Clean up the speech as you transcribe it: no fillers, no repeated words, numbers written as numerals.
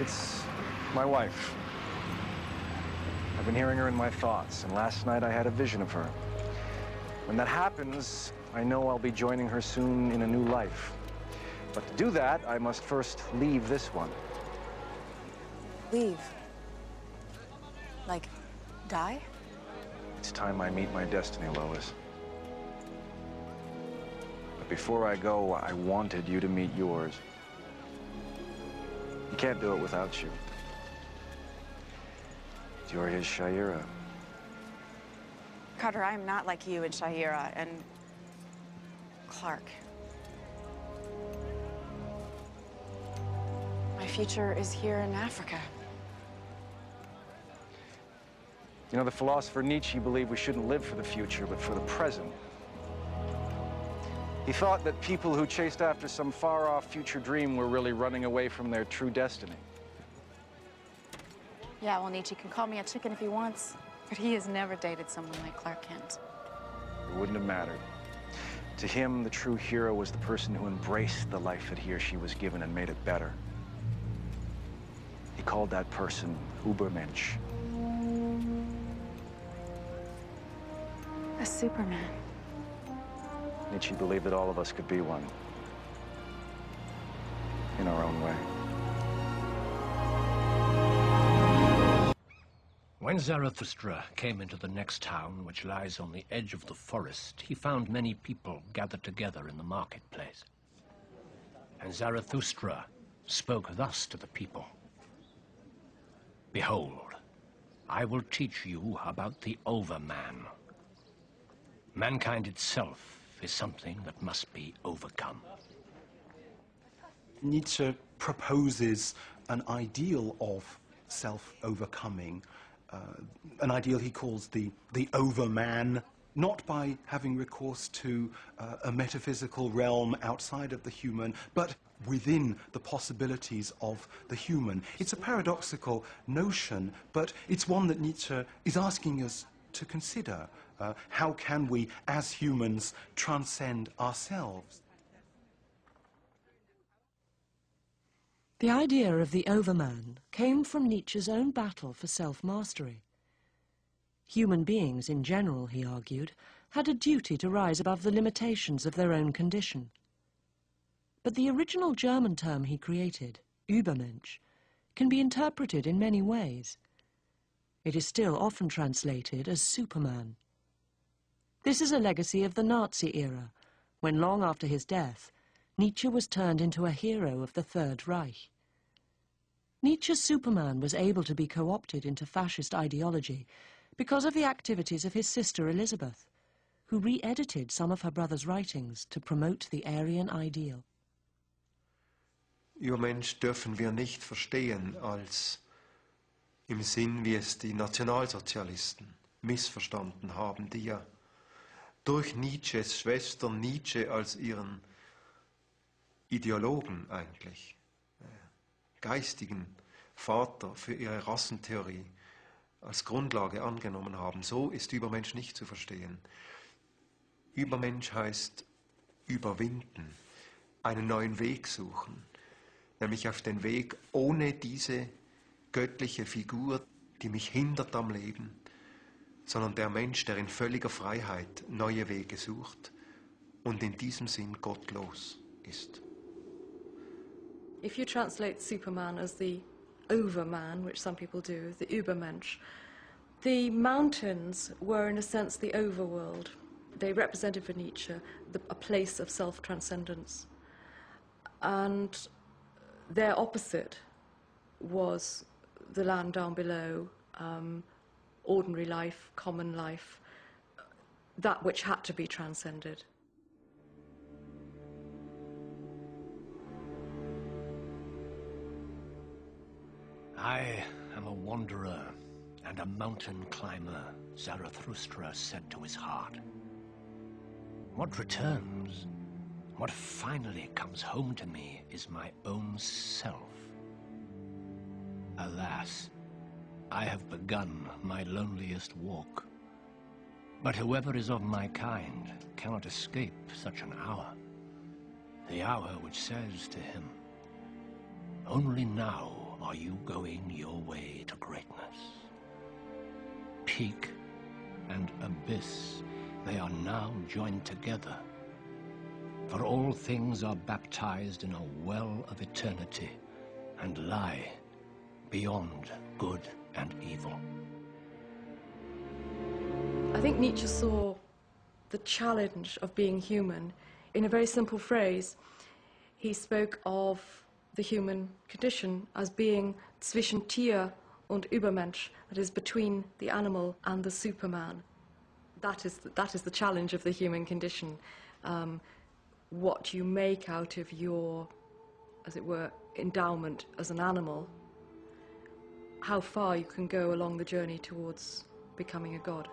It's my wife. I've been hearing her in my thoughts, and last night I had a vision of her. When that happens, I know I'll be joining her soon in a new life. But to do that, I must first leave this one. Leave? Like, die? It's time I meet my destiny, Lois. But before I go, I wanted you to meet yours. You can't do it without you. You're his Shahira. Carter, I am not like you and Shahira and Clark. My future is here in Africa. You know, the philosopher Nietzsche believed we shouldn't live for the future, but for the present. He thought that people who chased after some far-off future dream were really running away from their true destiny. Yeah, well, Nietzsche can call me a chicken if he wants, but he has never dated someone like Clark Kent. It wouldn't have mattered. To him, the true hero was the person who embraced the life that he or she was given and made it better. He called that person Übermensch. A Superman. Nietzsche believed that all of us could be one. In our own way. When Zarathustra came into the next town, which lies on the edge of the forest, he found many people gathered together in the marketplace. And Zarathustra spoke thus to the people. Behold, I will teach you about the Overman. Mankind itself is something that must be overcome. Nietzsche proposes an ideal of self-overcoming, an ideal he calls the Overman, not by having recourse to a metaphysical realm outside of the human, but within the possibilities of the human. It's a paradoxical notion, but it's one that Nietzsche is asking us to consider. How can we, as humans, transcend ourselves? The idea of the Overman came from Nietzsche's own battle for self-mastery. Human beings in general, he argued, had a duty to rise above the limitations of their own condition. But the original German term he created, Übermensch, can be interpreted in many ways. It is still often translated as Superman. This is a legacy of the Nazi era, when long after his death, Nietzsche was turned into a hero of the Third Reich. Nietzsche's Superman was able to be co-opted into fascist ideology because of the activities of his sister Elizabeth, who re-edited some of her brother's writings to promote the Aryan ideal. Übermensch dürfen wir nicht verstehen als im Sinn, wie es die Nationalsozialisten missverstanden haben, die ja durch Nietzsches Schwester Nietzsche als ihren Ideologen eigentlich, geistigen Vater für ihre Rassentheorie als Grundlage angenommen haben. So ist Übermensch nicht zu verstehen. Übermensch heißt überwinden, einen neuen Weg suchen, nämlich auf den Weg ohne diese göttliche Figur, die mich hindert am Leben, sondern der Mensch, der in völliger Freiheit neue Wege sucht und in diesem Sinn gottlos ist. If you translate Superman as the Overman, which some people do, the Übermensch, the mountains were in a sense the overworld. They represented for Nietzsche a place of self-transcendence. And their opposite was the land down below, ordinary life, common life, that which had to be transcended. I am a wanderer and a mountain climber, Zarathustra said to his heart. What returns, what finally comes home to me is my own self. Alas, I have begun my loneliest walk. But whoever is of my kind cannot escape such an hour. The hour which says to him, only now are you going your way to greatness? Peak and abyss, they are now joined together. For all things are baptized in a well of eternity and lie beyond good and evil. I think Nietzsche saw the challenge of being human in a very simple phrase. He spoke of the human condition as being zwischen Tier und Übermensch, that is, between the animal and the Superman. That is the challenge of the human condition. What you make out of your, as it were, endowment as an animal, how far you can go along the journey towards becoming a god.